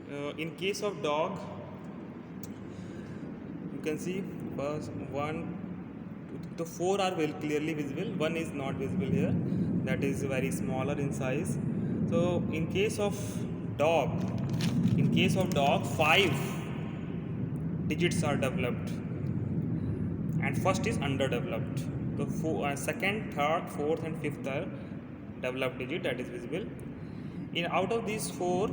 In case of dog, you can see first one, the four are well clearly visible. One is not visible here. That is very smaller in size. So in case of dog, five digits are developed, and first is underdeveloped. The second, third, fourth, and fifth are developed digit that is visible. In out of these four,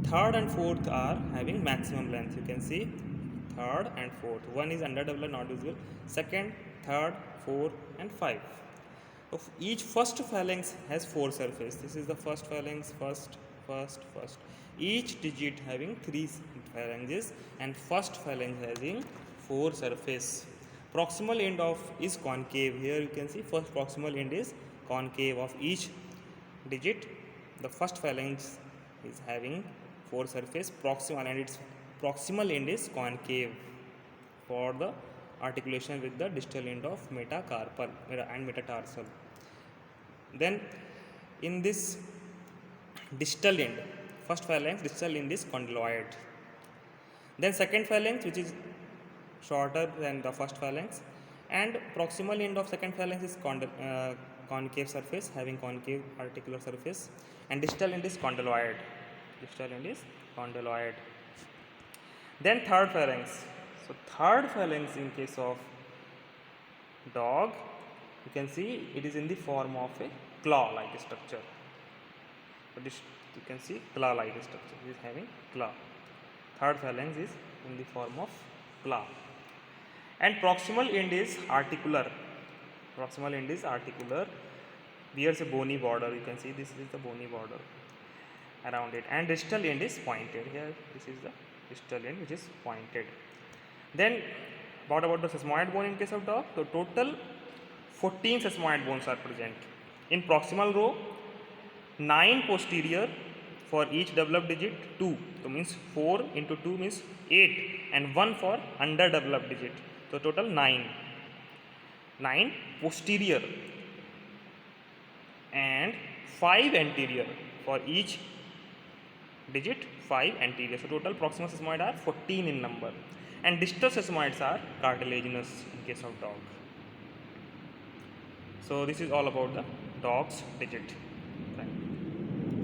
third and fourth are having maximum length. You can see third and fourth. One is underdeveloped, not visible. Second, third, fourth, and five. Of each first phalanx has four surface. This is the first phalanx, first. Each digit having three phalanges, and first phalanx having four surface. Proximal end of is concave. Here you can see first proximal end is concave of each digit. The first phalanx is having four surface proximal, and its proximal end is concave for the articulation with the distal end of metacarpal and metatarsal. Then in this distal end, first phalanx distal end is condyloid. Then second phalanx, which is shorter than the first phalanx, and proximal end of second phalanx is concave surface, having concave articular surface, and distal end is condyloid. Then third phalanx. So third phalanx in case of dog, you can see it is in the form of a claw-like structure. So this, you can see claw-like structure. It is having claw. Third phalanx is in the form of claw. And proximal end is articular. Bears a bony border. You can see this is the bony border around it. And distal end is pointed. Here, this is the distal end which is pointed. Then, what about the sesamoid bone in case of dog? So, total 14 sesamoid bones are present. In proximal row, 9 posterior for each developed digit, 2. So, means 4 into 2 means 8, and 1 for underdeveloped digit. So, total 9. 9 posterior and 5 anterior for each digit, 5 anterior. So, total proximal sesamoid are 14 in number, and distal sesamoids are cartilaginous in case of dog. So, this is all about the dog's digit.